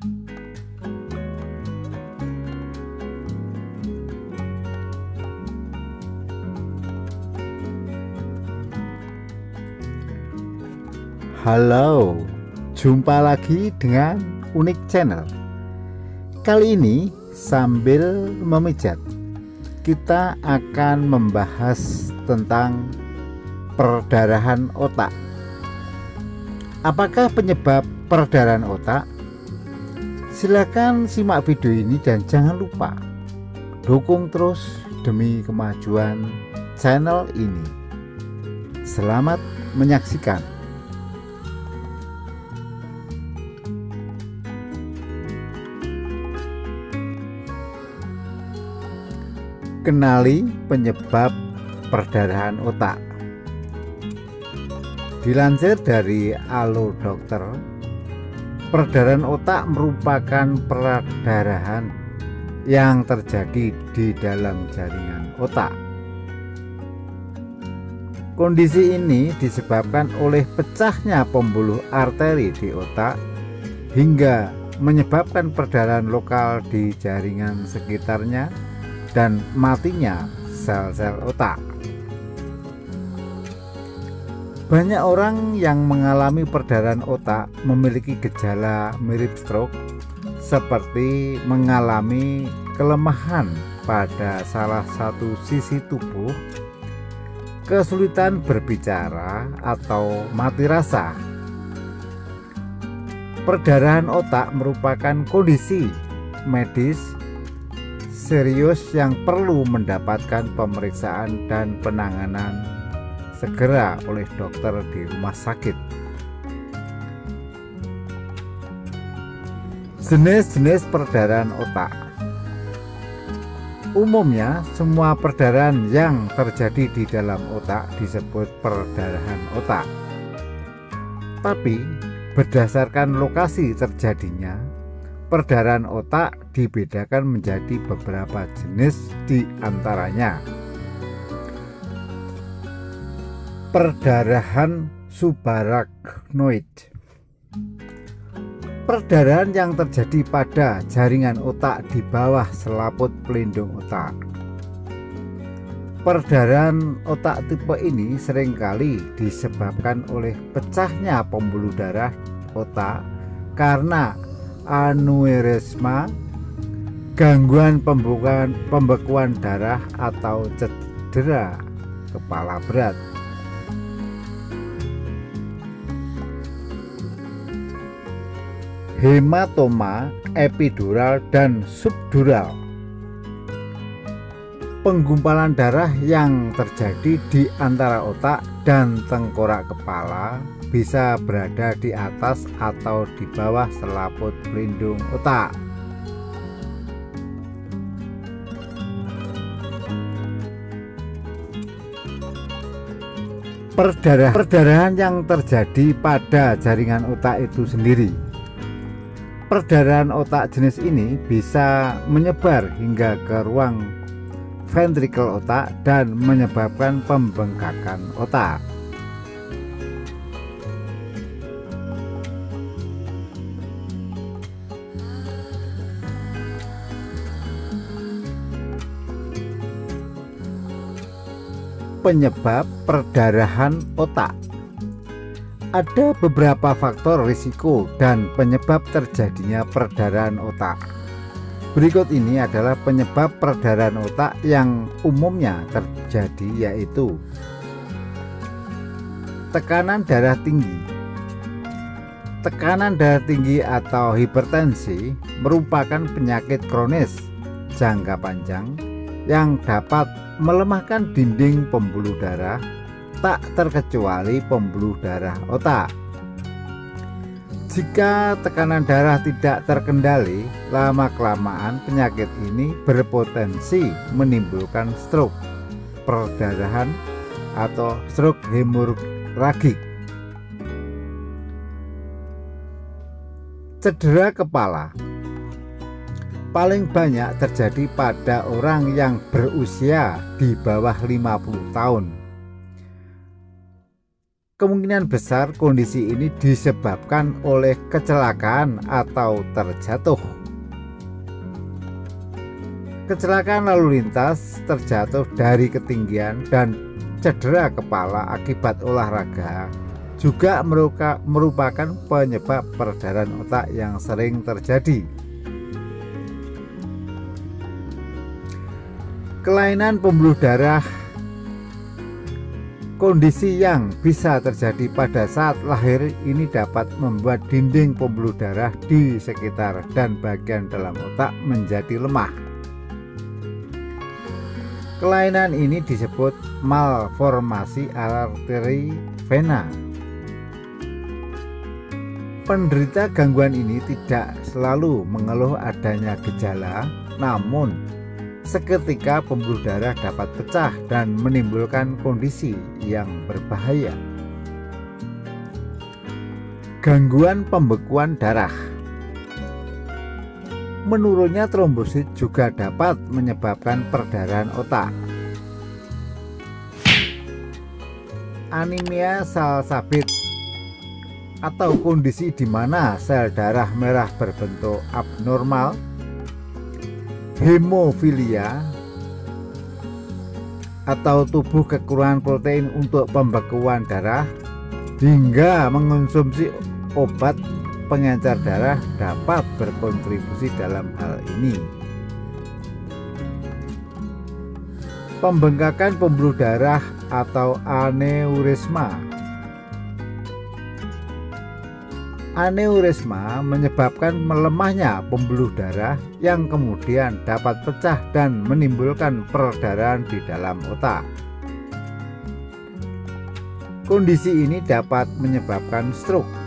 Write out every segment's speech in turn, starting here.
Halo, jumpa lagi dengan Unik Channel. Kali ini sambil memijat, kita akan membahas tentang perdarahan otak. Apakah penyebab perdarahan otak? Silakan simak video ini dan jangan lupa dukung terus demi kemajuan channel ini. Selamat menyaksikan. Kenali penyebab perdarahan otak. Dilansir dari Allo Dokter, perdarahan otak merupakan perdarahan yang terjadi di dalam jaringan otak. Kondisi ini disebabkan oleh pecahnya pembuluh arteri di otak hingga menyebabkan perdarahan lokal di jaringan sekitarnya dan matinya sel-sel otak. Banyak orang yang mengalami perdarahan otak memiliki gejala mirip stroke, seperti mengalami kelemahan pada salah satu sisi tubuh, kesulitan berbicara, atau mati rasa. Perdarahan otak merupakan kondisi medis serius yang perlu mendapatkan pemeriksaan dan penanganan segera oleh dokter di rumah sakit. Jenis-jenis perdarahan otak. Umumnya semua perdarahan yang terjadi di dalam otak disebut perdarahan otak. Tapi berdasarkan lokasi terjadinya, perdarahan otak dibedakan menjadi beberapa jenis, di antaranya perdarahan subarachnoid. Perdarahan yang terjadi pada jaringan otak di bawah selaput pelindung otak. Perdarahan otak tipe ini seringkali disebabkan oleh pecahnya pembuluh darah otak karena aneurisma, gangguan pembekuan darah, atau cedera kepala berat. Hematoma epidural dan subdural. Penggumpalan darah yang terjadi di antara otak dan tengkorak kepala bisa berada di atas atau di bawah selaput pelindung otak. Perdarahan yang terjadi pada jaringan otak itu sendiri. Perdarahan otak jenis ini bisa menyebar hingga ke ruang ventrikel otak dan menyebabkan pembengkakan otak. Penyebab perdarahan otak. Ada beberapa faktor risiko dan penyebab terjadinya perdarahan otak. Berikut ini adalah penyebab perdarahan otak yang umumnya terjadi, yaitu tekanan darah tinggi. Tekanan darah tinggi atau hipertensi merupakan penyakit kronis jangka panjang yang dapat melemahkan dinding pembuluh darah, tak terkecuali pembuluh darah otak. Jika tekanan darah tidak terkendali, lama-kelamaan penyakit ini berpotensi menimbulkan stroke perdarahan atau stroke hemoragik. Cedera kepala paling banyak terjadi pada orang yang berusia di bawah 50 tahun. kemungkinan besar kondisi ini disebabkan oleh kecelakaan atau terjatuh. Kecelakaan lalu lintas, terjatuh dari ketinggian, dan cedera kepala akibat olahraga juga merupakan penyebab peredaran otak yang sering terjadi. Kelainan pembuluh darah, kondisi yang bisa terjadi pada saat lahir ini dapat membuat dinding pembuluh darah di sekitar dan bagian dalam otak menjadi lemah. Kelainan ini disebut malformasi arteri vena. Penderita gangguan ini tidak selalu mengeluh adanya gejala, namun seketika pembuluh darah dapat pecah dan menimbulkan kondisi yang berbahaya. Gangguan pembekuan darah. Menurunnya trombosit juga dapat menyebabkan perdarahan otak. Anemia salsabit atau kondisi di mana sel darah merah berbentuk abnormal, hemofilia atau tubuh kekurangan protein untuk pembekuan darah, hingga mengonsumsi obat pengencer darah dapat berkontribusi dalam hal ini. Pembengkakan pembuluh darah atau aneurisma. Aneurisma menyebabkan melemahnya pembuluh darah yang kemudian dapat pecah dan menimbulkan perdarahan di dalam otak. Kondisi ini dapat menyebabkan stroke.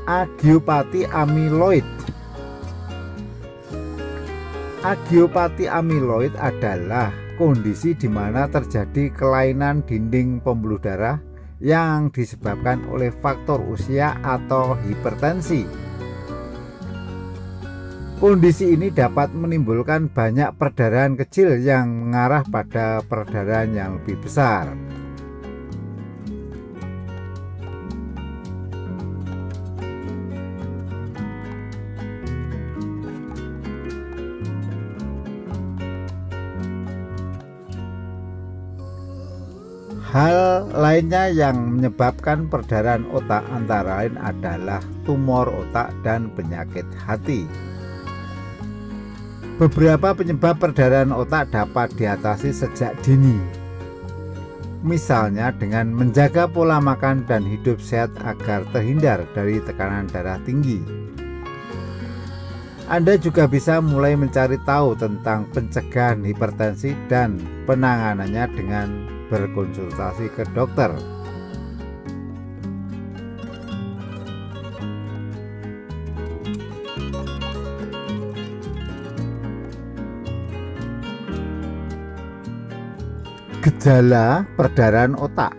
Agiopati amiloid. Agiopati amiloid adalah kondisi di mana terjadi kelainan dinding pembuluh darah yang disebabkan oleh faktor usia atau hipertensi. Kondisi ini dapat menimbulkan banyak perdarahan kecil yang mengarah pada perdarahan yang lebih besar. Hal lainnya yang menyebabkan perdarahan otak antara lain adalah tumor otak dan penyakit hati. Beberapa penyebab perdarahan otak dapat diatasi sejak dini, misalnya dengan menjaga pola makan dan hidup sehat agar terhindar dari tekanan darah tinggi. Anda juga bisa mulai mencari tahu tentang pencegahan hipertensi dan penanganannya dengan berkonsultasi ke dokter. Gejala perdarahan otak.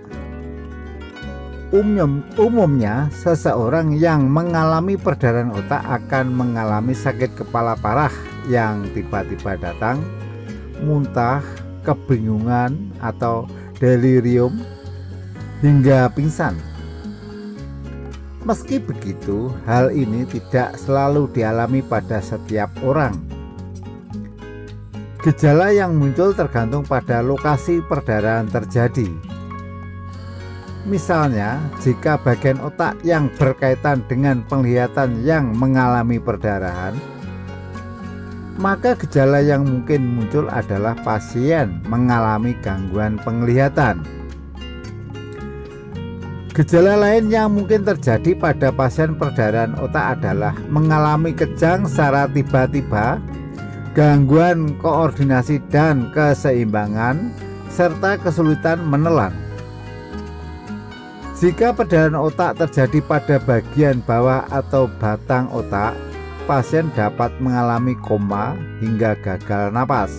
Umumnya seseorang yang mengalami perdarahan otak akan mengalami sakit kepala parah yang tiba-tiba datang, muntah, kebingungan atau delirium, hingga pingsan. Meski begitu, hal ini tidak selalu dialami pada setiap orang. Gejala yang muncul tergantung pada lokasi perdarahan terjadi. Misalnya, jika bagian otak yang berkaitan dengan penglihatan yang mengalami perdarahan, maka gejala yang mungkin muncul adalah pasien mengalami gangguan penglihatan. Gejala lain yang mungkin terjadi pada pasien perdarahan otak adalah mengalami kejang secara tiba-tiba, gangguan koordinasi dan keseimbangan, serta kesulitan menelan. Jika perdarahan otak terjadi pada bagian bawah atau batang otak, pasien dapat mengalami koma hingga gagal napas.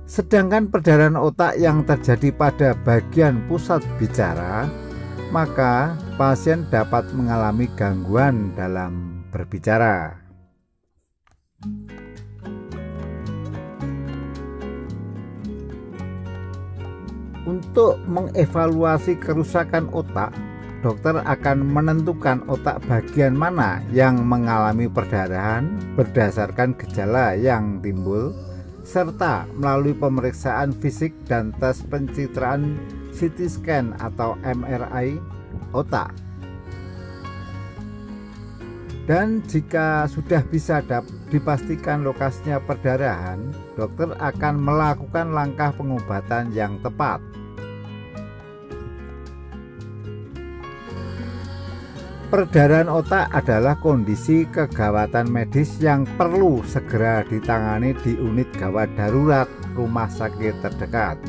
Sedangkan perdarahan otak yang terjadi pada bagian pusat bicara, maka pasien dapat mengalami gangguan dalam berbicara. Untuk mengevaluasi kerusakan otak, dokter akan menentukan otak bagian mana yang mengalami perdarahan berdasarkan gejala yang timbul, serta melalui pemeriksaan fisik dan tes pencitraan CT scan atau MRI otak. Dan jika sudah bisa dipastikan lokasinya perdarahan, dokter akan melakukan langkah pengobatan yang tepat. Perdarahan otak adalah kondisi kegawatan medis yang perlu segera ditangani di unit gawat darurat rumah sakit terdekat.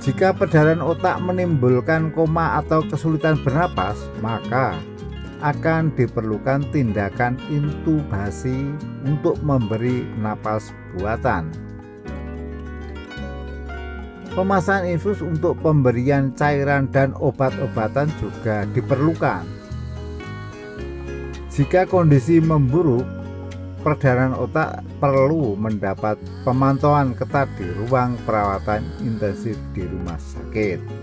Jika perdarahan otak menimbulkan koma atau kesulitan bernapas, maka akan diperlukan tindakan intubasi untuk memberi napas buatan. Pemasangan infus untuk pemberian cairan dan obat-obatan juga diperlukan. Jika kondisi memburuk, perdarahan otak perlu mendapat pemantauan ketat di ruang perawatan intensif di rumah sakit.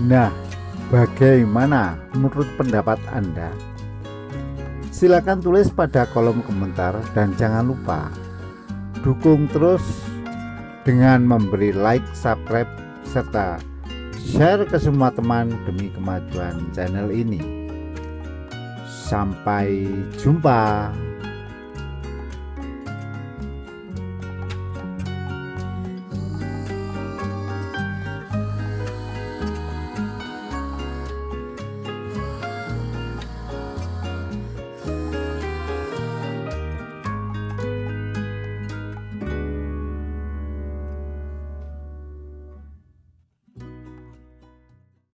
Nah, bagaimana menurut pendapat Anda? Silakan tulis pada kolom komentar dan jangan lupa dukung terus dengan memberi like, subscribe, serta share ke semua teman demi kemajuan channel ini. Sampai jumpa.